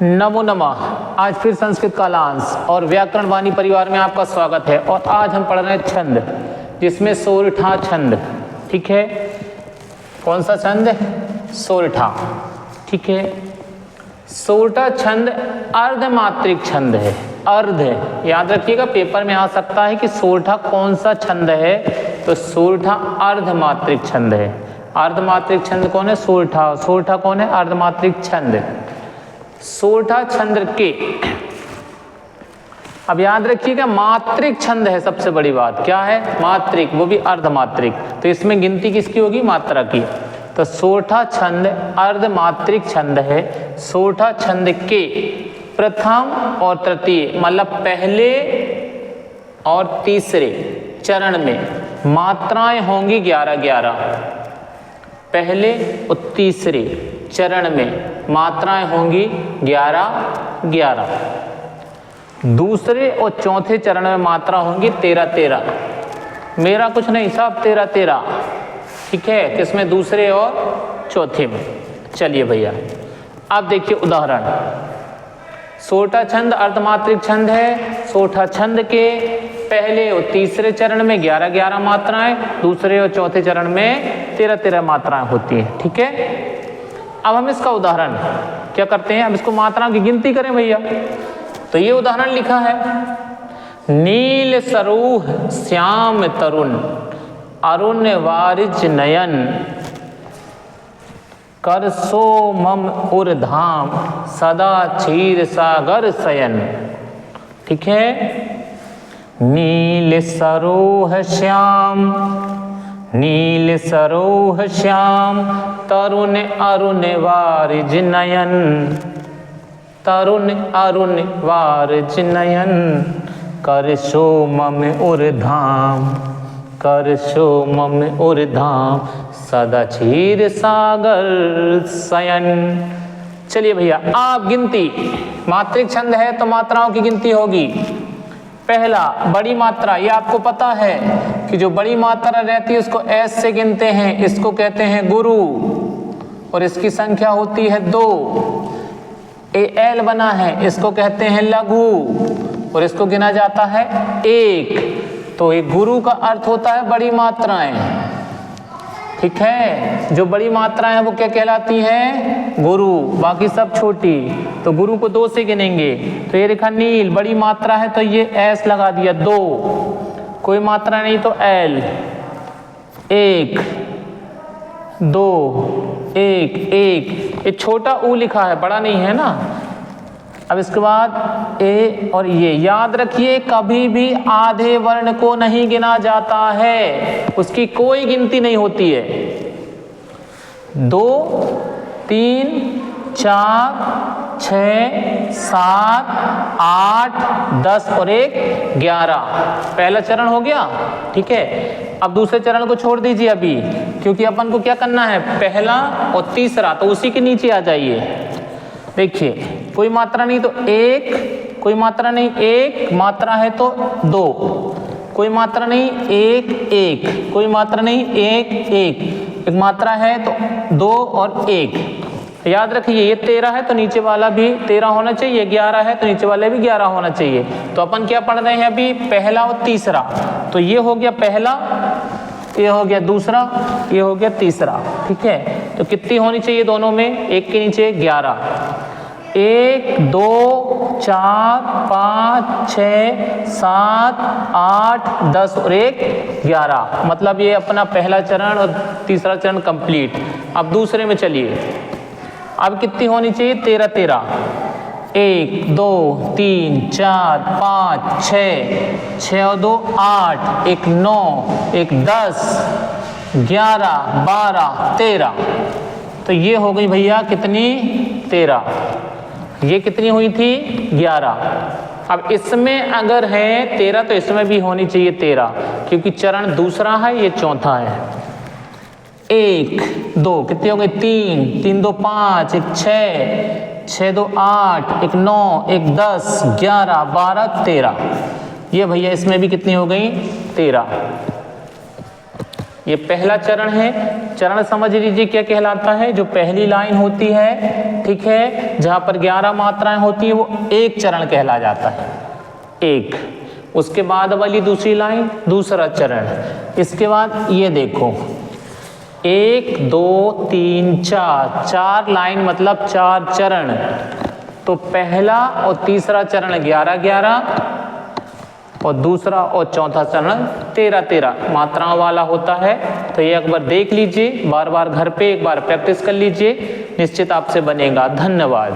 नमो नमः। आज फिर संस्कृत कालांश और व्याकरण वाणी परिवार में आपका स्वागत है। और आज हम पढ़ रहे हैं छंद, जिसमें सोरठा छंद। ठीक है, कौन सा छंद? सोरठा। ठीक है, सोरठा छंद अर्धमात्रिक छंद है। अर्ध, याद रखिएगा, पेपर में आ सकता है कि सोरठा कौन सा छंद है, तो सोरठा अर्धमात्रिक छंद है। अर्धमात्रिक छंद कौन है? सोरठा। सोरठा कौन है? अर्धमात्रिक छंद। सोरठा छंद के, अब याद रखिएगा, मात्रिक छंद है। सबसे बड़ी बात क्या है? मात्रिक, वो भी अर्धमात्रिक। तो इसमें गिनती किसकी होगी? मात्रा की। तो सोरठा छंद अर्धमात्रिक छंद है। सोरठा छंद के प्रथम और तृतीय, मतलब पहले और तीसरे चरण में मात्राएं होंगी 11-11। पहले और तीसरे चरण में मात्राएं होंगी 11-11। दूसरे और चौथे चरण में मात्रा होंगी 13-13। मेरा कुछ नहीं, सब 13-13। ठीक है, किसमें? दूसरे और चौथे में। चलिए भैया, अब देखिए उदाहरण। सोरठा छंद अर्धमात्रिक छंद है। सोरठा छंद के पहले और तीसरे चरण में 11-11 मात्राएं, दूसरे और चौथे चरण में 13-13 मात्राएं होती हैं। ठीक है, अब हम इसका उदाहरण क्या करते हैं? अब इसको मात्राओं की गिनती करें भैया। तो ये उदाहरण लिखा है, नील सरूह श्याम तरुण अरुण वारिज नयन कर सो मम उर्धाम सदा क्षीर सागर शयन। ठीक है, नील सरोह श्याम, नील सरोह श्याम तरुण अरुण वारिज नयन, तरुण अरुण वारिज नयन कर सो मम उर्धाम, कर सो मम उर्धाम सदा क्षीर सागर शयन। चलिए भैया, आप गिनती, मात्रिक छंद है तो मात्राओं की गिनती होगी। पहला, बड़ी मात्रा, ये आपको पता है कि जो बड़ी मात्रा रहती है उसको एस से गिनते हैं, इसको कहते हैं गुरु, और इसकी संख्या होती है 2। एल बना है, इसको कहते हैं लघु, और इसको गिना जाता है 1। तो एक गुरु का अर्थ होता है बड़ी मात्राएं। ठीक है, जो बड़ी मात्राएं हैं वो क्या कहलाती हैं? गुरु। बाकी सब छोटी, तो गुरु को 2 से गिनेंगे। तो ये लिखा नील, बड़ी मात्रा है तो ये एस लगा दिया 2। कोई मात्रा नहीं तो एल, 1 2 1 1। ये छोटा ऊ लिखा है, बड़ा नहीं है ना। अब इसके बाद ए और ये याद रखिए, कभी भी आधे वर्ण को नहीं गिना जाता है, उसकी कोई गिनती नहीं होती है। 2 3 4 6 7 8 10 और 1 11। पहला चरण हो गया। ठीक है, अब दूसरे चरण को छोड़ दीजिए अभी, क्योंकि अपन को क्या करना है? पहला और तीसरा, तो उसी के नीचे आ जाइए। देखिए, कोई मात्रा नहीं तो 1, कोई मात्रा नहीं 1, मात्रा है तो 2, कोई मात्रा नहीं 1 1, कोई मात्रा नहीं 1 1, एक मात्रा है तो 2 और 1। याद रखिए, ये 13 है तो नीचे वाला भी 13 होना चाहिए, 11 है तो नीचे वाले भी 11 होना चाहिए। तो अपन क्या पढ़ रहे हैं अभी? पहला और तीसरा। तो ये हो गया पहला, ये हो गया दूसरा, ये हो गया तीसरा। ठीक है, तो कितनी होनी चाहिए दोनों में? 1 के नीचे 11। 1 2 4 5 6 7 8 10 और 1 11। मतलब ये अपना पहला चरण और तीसरा चरण कंप्लीट। अब दूसरे में चलिए, अब कितनी होनी चाहिए? 13-13। 1 2 3 4 5 6 6 और 2 8, 1 9, 1 10 11 12 13। तो ये हो गई भैया कितनी? 13। ये कितनी हुई थी? 11। अब इसमें अगर है 13 तो इसमें भी होनी चाहिए 13, क्योंकि चरण दूसरा है, ये चौथा है। 1 2 कितनी हो गई? 3 3 2 5, 1 6 6 2 8, 1 9, 1 10 11 12 13। ये भैया इसमें भी कितनी हो गई? 13। ये पहला चरण है। चरण समझ लीजिए क्या कहलाता है, जो पहली लाइन होती है, ठीक है, जहाँ पर 11 मात्राएं होती है, वो एक चरण कहला जाता है, एक। उसके बाद वाली दूसरी लाइन दूसरा चरण। इसके बाद ये देखो 1 2 3 4, 4 लाइन मतलब 4 चरण। तो पहला और तीसरा चरण 11-11 और दूसरा और चौथा चरण 13-13 मात्राओं वाला होता है। तो ये एक बार देख लीजिए, बार बार घर पे एक बार प्रैक्टिस कर लीजिए, निश्चित आपसे बनेगा। धन्यवाद।